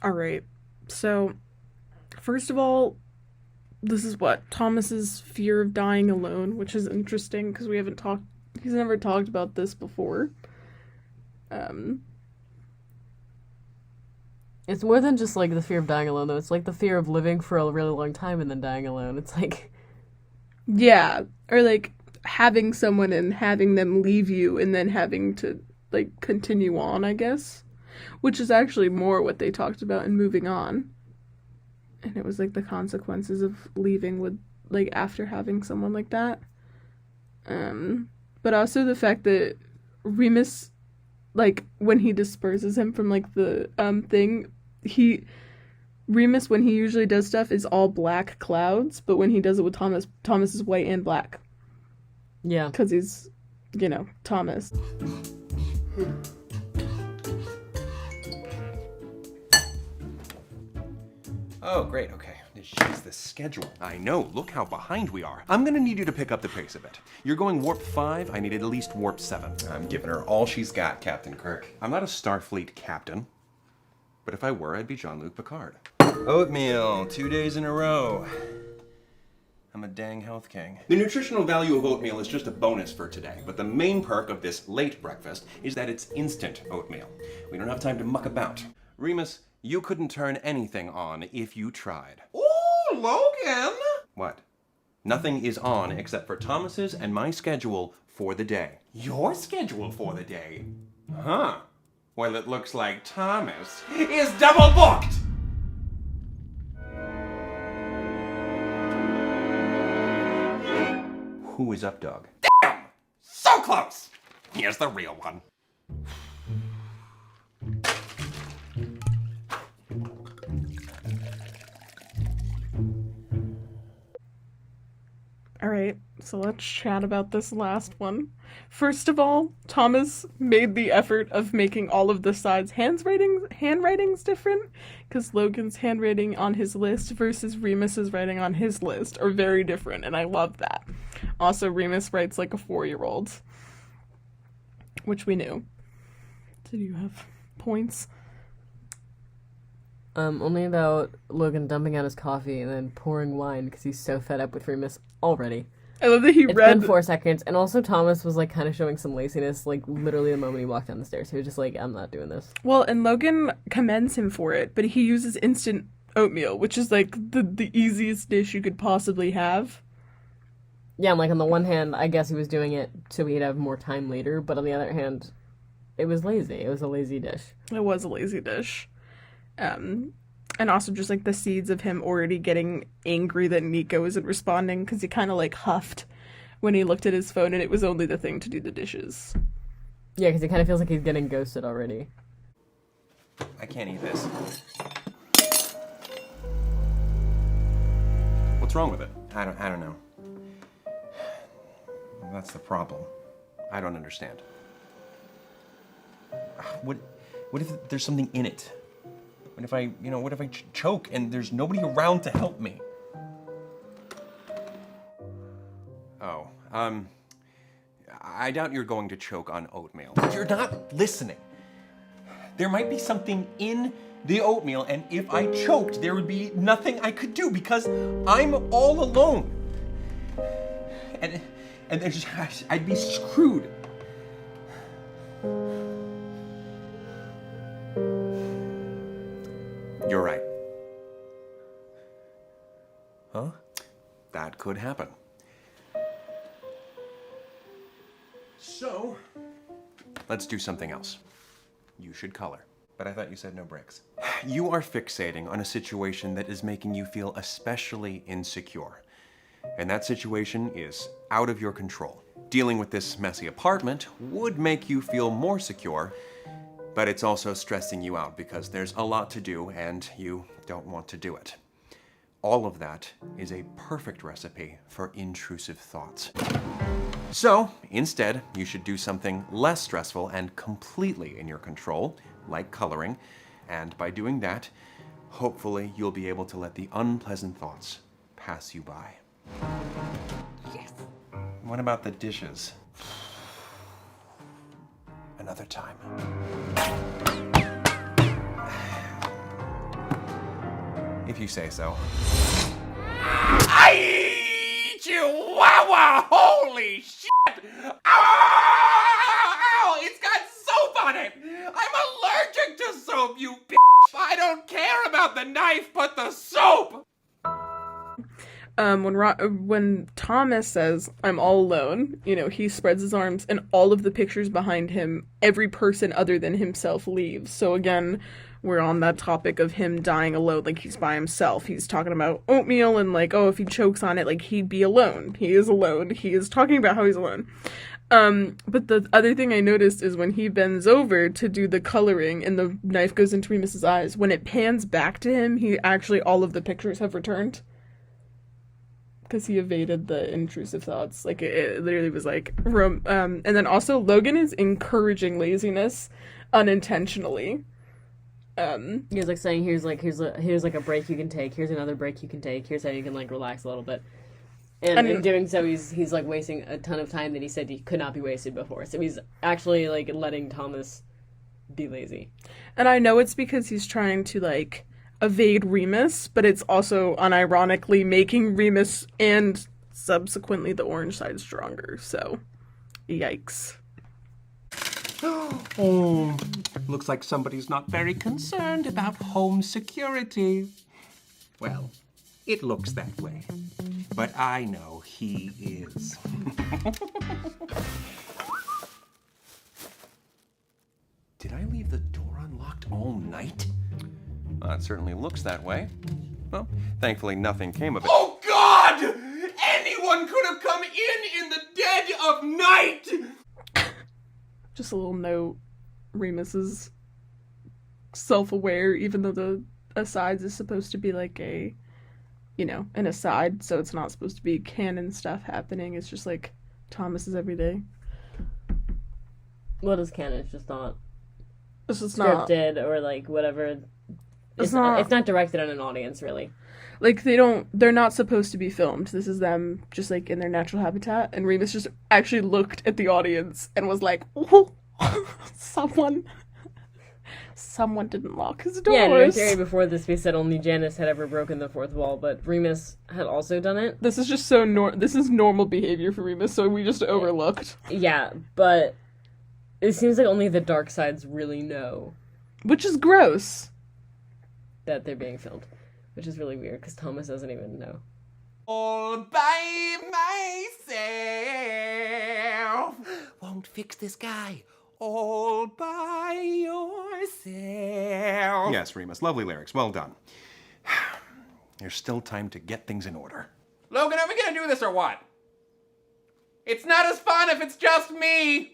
All right. So, first of all, this is what Thomas's fear of dying alone, which is interesting because we haven't talked. He's never talked about this before. Um, It's more than just like the fear of dying alone, though. It's like the fear of living for a really long time and then dying alone. It's like, yeah, or like having someone and having them leave you and then having to like continue on, I guess, which is actually more what they talked about in moving on. And it was like the consequences of leaving with like after having someone like that. But also the fact that Remus, like when he disperses him from like the thing, he Remus, when he usually does stuff, is all black clouds, but when he does it with Thomas, Thomas is white and black yeah. because he's, Thomas. Oh, great, okay. Jeez, the schedule. I know, look how behind we are. I'm gonna need you to pick up the pace a bit. You're going warp 5, I needed at least warp 7. I'm giving her all she's got, Captain Kirk. I'm not a Starfleet captain, but if I were, I'd be Jean-Luc Picard. Oatmeal, 2 days in a row. I'm a dang health king. The nutritional value of oatmeal is just a bonus for today, but the main perk of this late breakfast is that it's instant oatmeal. We don't have time to muck about. Remus, you couldn't turn anything on if you tried. Ooh, Logan! What? Nothing is on except for Thomas's and my schedule for the day. Your schedule for the day? Huh. Well, it looks like Thomas is double booked! Who is up, dog? Damn! So close! Here's the real one. All right, so let's chat about this last one. First of all, Thomas made the effort of making all of the sides' handwritings different, because Logan's handwriting on his list versus Remus's writing on his list are very different, and I love that. Also, Remus writes like a 4-year-old, which we knew. Did you have points? Only about Logan dumping out his coffee and then pouring wine because he's so fed up with Remus already. I love that he It's read. been 4 seconds, and also Thomas was like kind of showing some laziness, like literally the moment he walked down the stairs. He was just like, I'm not doing this. Well, and Logan commends him for it, but he uses instant oatmeal, which is like the easiest dish you could possibly have. Yeah, I'm like, on the one hand, I guess he was doing it so he'd have more time later, but on the other hand, it was lazy. It was a lazy dish. It was a lazy dish. And also just like the seeds of him already getting angry that Nico isn't responding because he kind of like huffed when he looked at his phone and it was only the thing to do the dishes. Yeah, because he kind of feels like he's getting ghosted already. I can't eat this. What's wrong with it? I don't know. That's the problem. I don't understand. What if there's something in it? What if I choke and there's nobody around to help me? Oh, I doubt you're going to choke on oatmeal. You're not listening. There might be something in the oatmeal, and if I choked, there would be nothing I could do because I'm all alone. And I'd be screwed. You're right. Huh? That could happen. So, let's do something else. You should color. But I thought you said no bricks. You are fixating on a situation that is making you feel especially insecure. And that situation is out of your control. Dealing with this messy apartment would make you feel more secure, but it's also stressing you out because there's a lot to do and you don't want to do it. All of that is a perfect recipe for intrusive thoughts. So, instead, you should do something less stressful and completely in your control, like coloring, and by doing that, hopefully you'll be able to let the unpleasant thoughts pass you by. Yes! What about the dishes? Another time. if you say so. I Chihuahua! Holy shit! Ow! It's got soap on it! I'm allergic to soap, you bitch! I don't care about the knife, but the soap! When Thomas says, I'm all alone, you know, he spreads his arms and all of the pictures behind him, every person other than himself leaves. So again, we're on that topic of him dying alone, like he's by himself. He's talking about Oatmeal and like, oh, if he chokes on it, like he'd be alone. He is alone. He is talking about how he's alone. But the other thing I noticed is when he bends over to do the coloring and the knife goes into Remus's eyes, when it pans back to him, all of the pictures have returned. Because he evaded the intrusive thoughts. Like, it literally was like... and then also, Logan is encouraging laziness unintentionally. He was, like, saying, here's a break you can take, here's another break you can take, here's how you can, like, relax a little bit. And in doing so, he's, like, wasting a ton of time that he said he could not be wasted before. So he's actually, like, letting Thomas be lazy. And I know it's because he's trying to, like... evade Remus, but it's also unironically making Remus and subsequently the orange side stronger, so yikes. Oh, looks like somebody's not very concerned about home security. Well, it looks that way. But I know he is. Did I leave the door unlocked all night? Well, it certainly looks that way. Well, thankfully nothing came of it. Oh, God! Anyone could have come in the dead of night! Just a little note. Remus is self-aware, even though the asides is supposed to be like a, you know, an aside, so it's not supposed to be canon stuff happening. It's just like Thomas's everyday. What is canon? It's just not It's just scripted or like whatever. It's not directed at an audience, really. Like, they're not supposed to be filmed. This is them just, like, in their natural habitat. And Remus just actually looked at the audience and was like, oh, someone didn't lock his doors. Yeah, in theory before this, we said only Janice had ever broken the fourth wall, but Remus had also done it. This is just this is normal behavior for Remus, so we just overlooked. Yeah, but it seems like only the dark sides really know. Which is gross. That they're being filmed, which is really weird because Thomas doesn't even know. All by myself. Won't fix this guy. All by yourself. Yes, Remus, lovely lyrics. Well done. There's still time to get things in order. Logan, are we gonna do this or what? It's not as fun if it's just me.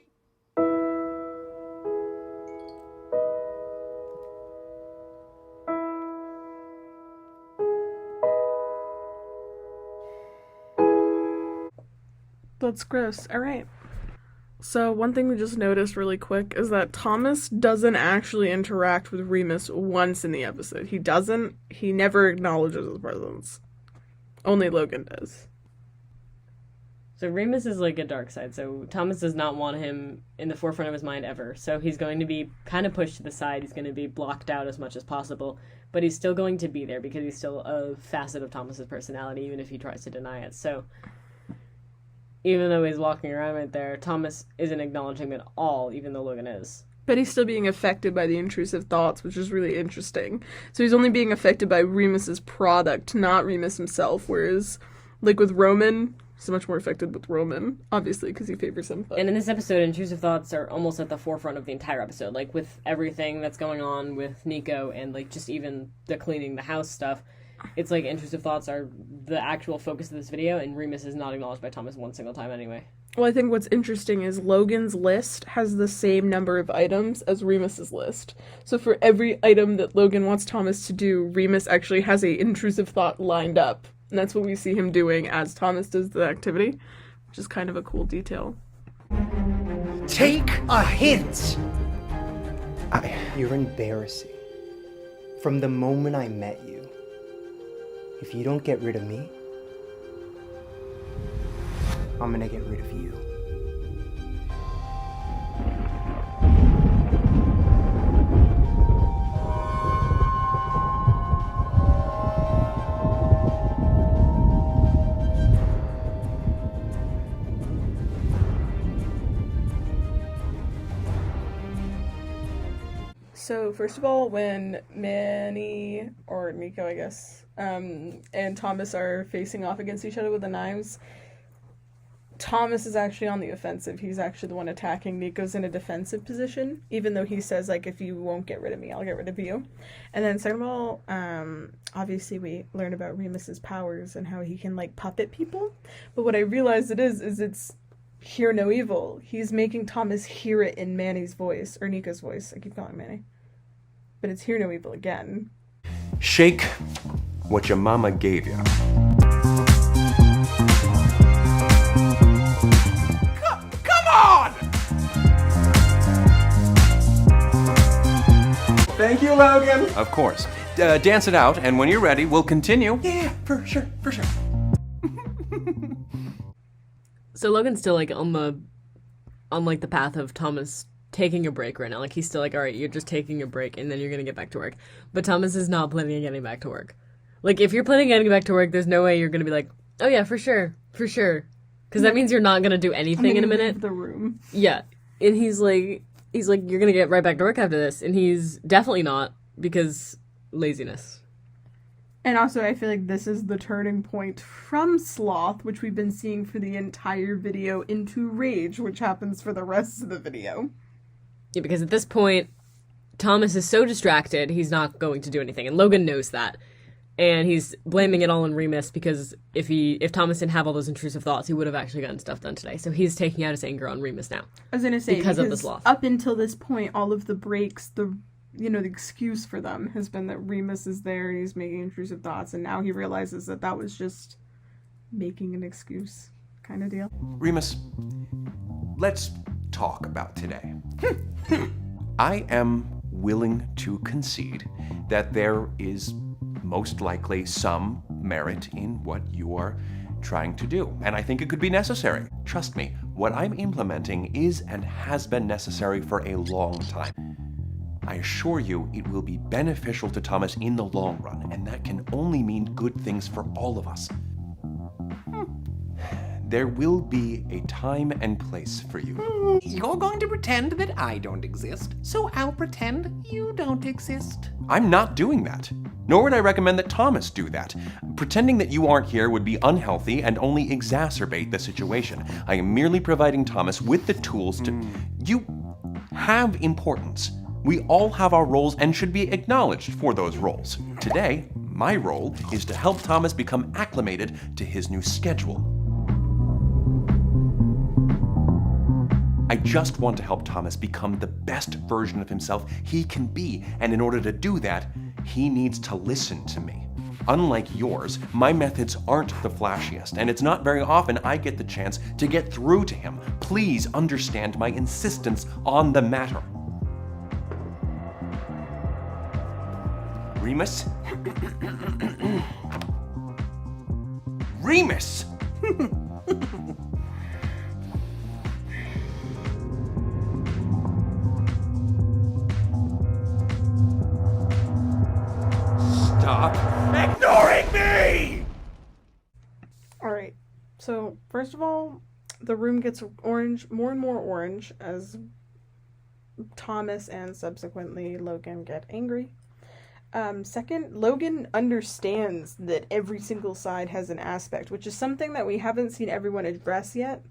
That's gross. Alright. So, one thing we just noticed really quick is that Thomas doesn't actually interact with Remus once in the episode. He never acknowledges his presence. Only Logan does. So Remus is like a dark side, so Thomas does not want him in the forefront of his mind ever. So he's going to be kind of pushed to the side, he's going to be blocked out as much as possible, but he's still going to be there because he's still a facet of Thomas's personality, even if he tries to deny it. So even though he's walking around right there, Thomas isn't acknowledging him at all, even though Logan is. But he's still being affected by the intrusive thoughts, which is really interesting. So he's only being affected by Remus's product, not Remus himself, whereas, like with Roman, he's much more affected with Roman, obviously, because he favors him. But... And in this episode, intrusive thoughts are almost at the forefront of the entire episode, like with everything that's going on with Nico and, like, just even the cleaning the house stuff. It's like intrusive thoughts are the actual focus of this video, and Remus is not acknowledged by Thomas one single time anyway. Well, I think what's interesting is Logan's list has the same number of items as Remus's list. So for every item that Logan wants Thomas to do, Remus actually has a intrusive thought lined up. And that's what we see him doing as Thomas does the activity, which is kind of a cool detail. Take a hint! You're embarrassing. From the moment I met you. If you don't get rid of me, I'm gonna get rid of you. So first of all, when Manny, or Nico, I guess, and Thomas are facing off against each other with the knives, Thomas is actually on the offensive. He's actually the one attacking. Nico's in a defensive position, even though he says, like, if you won't get rid of me, I'll get rid of you. And then second of all, obviously we learn about Remus's powers and how he can, like, puppet people. But what I realized it is it's hear no evil. He's making Thomas hear it in Manny's voice, or Nico's voice. I keep calling Manny. But it's hear no evil again. Shake what your mama gave you. Come on! Thank you, Logan. Of course. Dance it out, and when you're ready, we'll continue. Yeah, for sure. So Logan's still like on the path of Thomas taking a break right now. Like he's still like, all right, you're just taking a break and then you're gonna get back to work. But Thomas is not planning on getting back to work. Like if you're planning on getting back to work, there's no way you're gonna be like, oh yeah, for sure. Because that means you're not gonna do anything in a minute. Leave the room. Yeah, and he's like, you're gonna get right back to work after this, and he's definitely not, because laziness. And also, I feel like this is the turning point from sloth, which we've been seeing for the entire video, into rage, which happens for the rest of the video. Yeah, because at this point, Thomas is so distracted, he's not going to do anything, and Logan knows that. And he's blaming it all on Remus, because if Thomas didn't have all those intrusive thoughts, he would have actually gotten stuff done today. So he's taking out his anger on Remus now. I was going to say, because of the sloth. Up until this point, all of the breaks, the excuse for them has been that Remus is there and he's making intrusive thoughts, and now he realizes that was just making an excuse kind of deal. Remus, let's talk about today. I am willing to concede that there is most likely some merit in what you are trying to do, and I think it could be necessary. Trust me, what I'm implementing is and has been necessary for a long time. I assure you it will be beneficial to Thomas in the long run, and that can only mean good things for all of us. There will be a time and place for you. You're going to pretend that I don't exist, so I'll pretend you don't exist. I'm not doing that. Nor would I recommend that Thomas do that. Pretending that you aren't here would be unhealthy and only exacerbate the situation. I am merely providing Thomas with the tools to... You have importance. We all have our roles and should be acknowledged for those roles. Today, my role is to help Thomas become acclimated to his new schedule. I just want to help Thomas become the best version of himself he can be, and in order to do that, he needs to listen to me. Unlike yours, my methods aren't the flashiest, and it's not very often I get the chance to get through to him. Please understand my insistence on the matter. Remus? Remus! Stop ignoring me! Alright, so first of all, the room gets orange, more and more orange, as Thomas and subsequently Logan get angry. Second, Logan understands that every single side has an aspect, which is something that we haven't seen everyone address yet.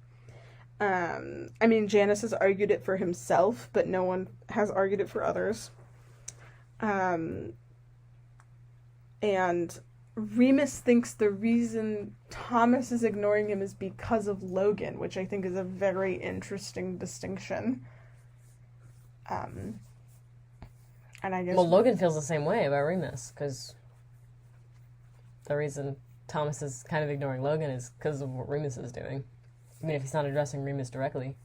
I mean, Janice has argued it for himself, but no one has argued it for others. And Remus thinks the reason Thomas is ignoring him is because of Logan, which I think is a very interesting distinction. And I guess... Well, Logan feels the same way about Remus, because the reason Thomas is kind of ignoring Logan is because of what Remus is doing. I mean, if he's not addressing Remus directly.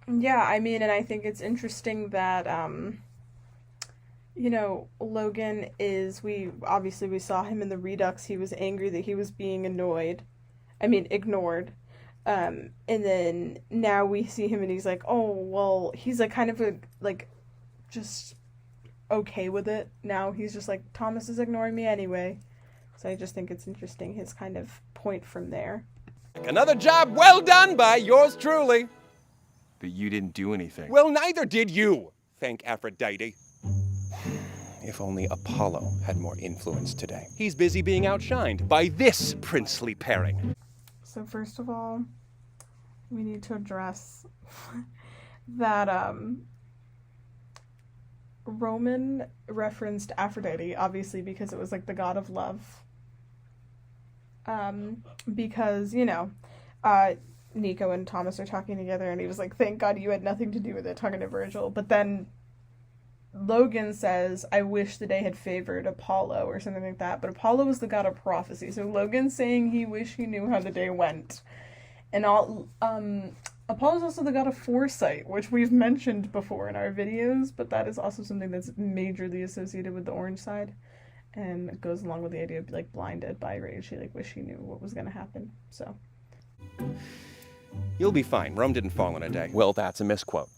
Yeah, I mean, and I think it's interesting that, Logan is, we saw him in the redux, he was angry that he was being ignored. And then now we see him and he's like, oh, well, he's like kind of just okay with it. Now he's just like, Thomas is ignoring me anyway. So I just think it's interesting, his kind of point from there. Another job well done by yours truly. But you didn't do anything. Well, neither did you, thank Aphrodite. If only Apollo had more influence today. He's busy being outshined by this princely pairing. So first of all, we need to address that Roman referenced Aphrodite, obviously because it was like the god of love. Because, Nico and Thomas are talking together and he was like, thank God you had nothing to do with it, talking to Virgil. But then Logan says, I wish the day had favored Apollo or something like that. But Apollo was the god of prophecy. So Logan's saying he wished he knew how the day went. And Apollo's also the god of foresight, which we've mentioned before in our videos, but that is also something that's majorly associated with the orange side. And it goes along with the idea of like blinded by rage. He like wish he knew what was gonna happen. So You'll be fine. Rome didn't fall in a day. Well, that's a misquote.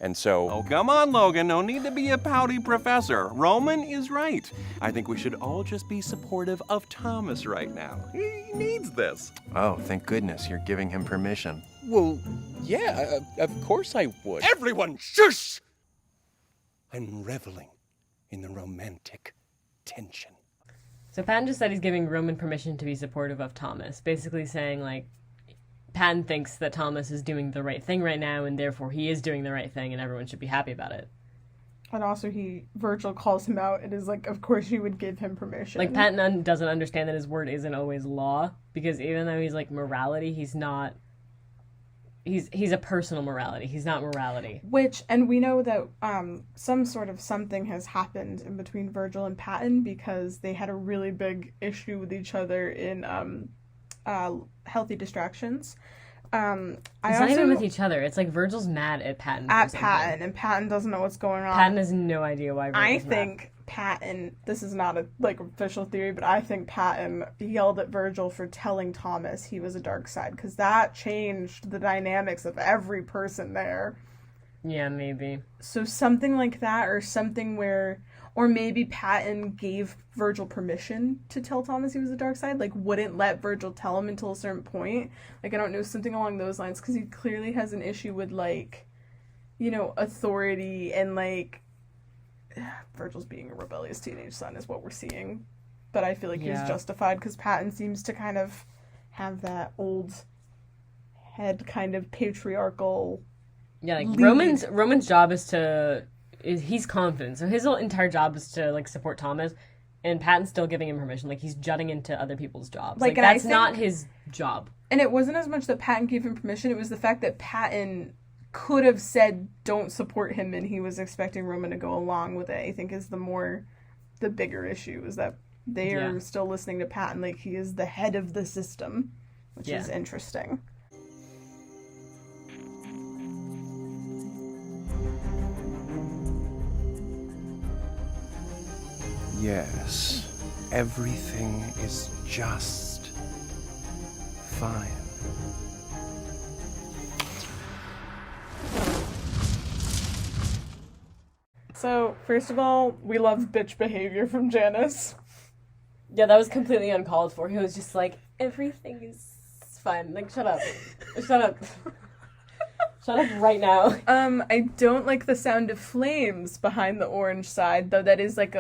And so, oh, come on, Logan. No need to be a pouty professor. Roman is right. I think we should all just be supportive of Thomas right now. He needs this. Oh, thank goodness you're giving him permission. Well, yeah, of course I would. Everyone, shush! I'm reveling in the romantic tension. So Patton just said he's giving Roman permission to be supportive of Thomas, basically saying, like, Patton thinks that Thomas is doing the right thing right now, and therefore he is doing the right thing, and everyone should be happy about it. And also Virgil calls him out and is like, of course you would give him permission. Like, Patton doesn't understand that his word isn't always law, because even though he's like morality, he's not... He's a personal morality. He's not morality. And we know that some sort of something has happened in between Virgil and Patton because they had a really big issue with each other in Healthy Distractions. It's not even with each other. It's like Virgil's mad at Patton. And Patton doesn't know what's going on. Patton has no idea why Virgil's mad. Patton, this is not a official theory, but I think Patton yelled at Virgil for telling Thomas he was a dark side, because that changed the dynamics of every person there. Yeah, maybe. So something like that, or something where, or maybe Patton gave Virgil permission to tell Thomas he was a dark side, like wouldn't let Virgil tell him until a certain point. Like, I don't know, something along those lines, because he clearly has an issue with, like, authority and, like, Virgil's being a rebellious teenage son is what we're seeing. But I feel like he's justified because Patton seems to kind of have that old head kind of patriarchal... Yeah, like Roman's job is he's confident. So his whole entire job is to, like, support Thomas, and Patton's still giving him permission. Like, he's jutting into other people's jobs. Like that's not his job. And it wasn't as much that Patton gave him permission, it was the fact that Patton could have said don't support him and he was expecting Roman to go along with it. I think is the bigger issue is that they are still listening to Patton like he is the head of the system, which is interesting. Yes, everything is just fine. So, first of all, we love bitch behavior from Janice. Yeah, that was completely uncalled for. He was just like, everything is fine. Like, shut up. Shut up. Shut up right now. I don't like the sound of flames behind the orange side, though that is like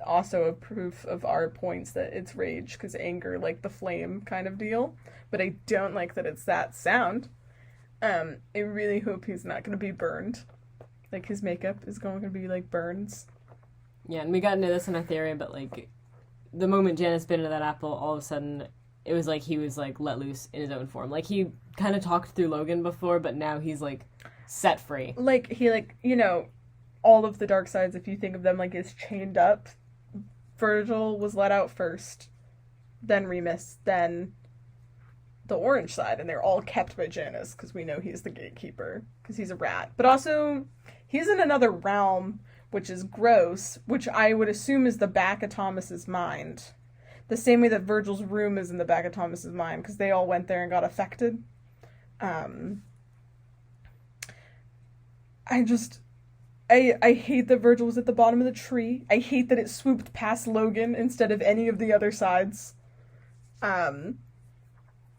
also a proof of our points that it's rage, because anger, like the flame kind of deal. But I don't like that it's that sound. I really hope he's not going to be burned. Like, his makeup is going to be, like, burns. Yeah, and we got into this in our theory, but, like, the moment Janice bit into that apple, all of a sudden, it was like he was, like, let loose in his own form. Like, he kind of talked through Logan before, but now he's, like, set free. Like, he, like, all of the dark sides, if you think of them, like, is chained up. Virgil was let out first, then Remus, then the orange side, and they're all kept by Janice, because we know he's the gatekeeper, because he's a rat. But also, he's in another realm, which is gross, which I would assume is the back of Thomas's mind. The same way that Virgil's room is in the back of Thomas's mind, because they all went there and got affected. I hate that Virgil was at the bottom of the tree. I hate that it swooped past Logan instead of any of the other sides.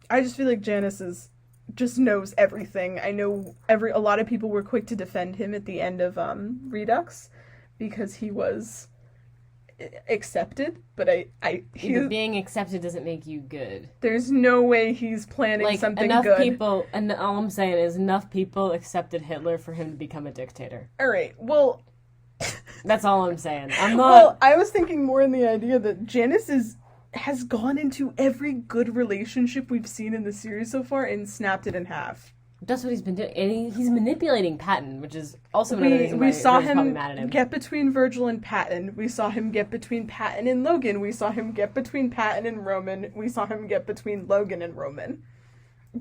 I just feel like Janice just knows everything. I know a lot of people were quick to defend him at the end of Redux because he was accepted, but being accepted doesn't make you good. there's no way he's planning Like, something enough good. people, and all I'm saying is enough people accepted Hitler for him to become a dictator. All right, well, That's all I'm saying. I'm not... well, I was thinking more in the idea that Janice has gone into every good relationship we've seen in the series so far and snapped it in half. That's what he's been doing. And he's manipulating Patton, which is also another reason why We saw Virgil's probably him mad at him. get between Virgil and Patton. We saw him get between Patton and Logan. We saw him get between Patton and Roman. We saw him get between Logan and Roman.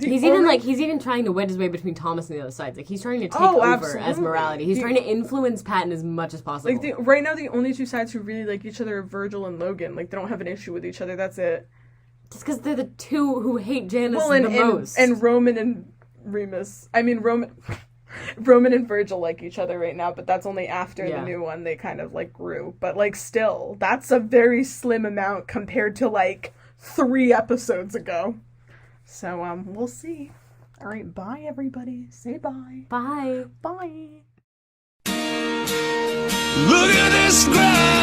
He's even trying to wedge his way between Thomas and the other sides. Like, he's trying to take over absolutely. as morality. He's trying to influence Patton as much as possible. Like, right now, the only two sides who really like each other are Virgil and Logan. Like, they don't have an issue with each other. That's it. Just because they're the two who hate Janice Well, the most. and Roman and Remus. I mean, Roman and Virgil like each other right now, but that's only after the new one they kind of, like, grew. But, like, still, that's a very slim amount compared to, like, 3 episodes ago. So, we'll see. All right, bye, everybody. Say bye. Bye. Bye. Look at this grind.